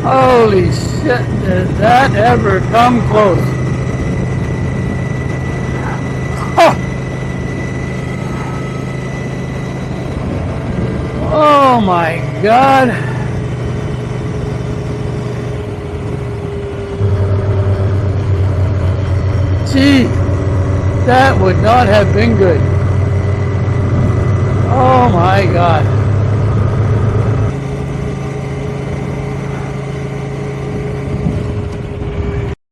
Holy shit, did that ever come close? Oh, oh my God. Gee, that would not have been good. Oh my God.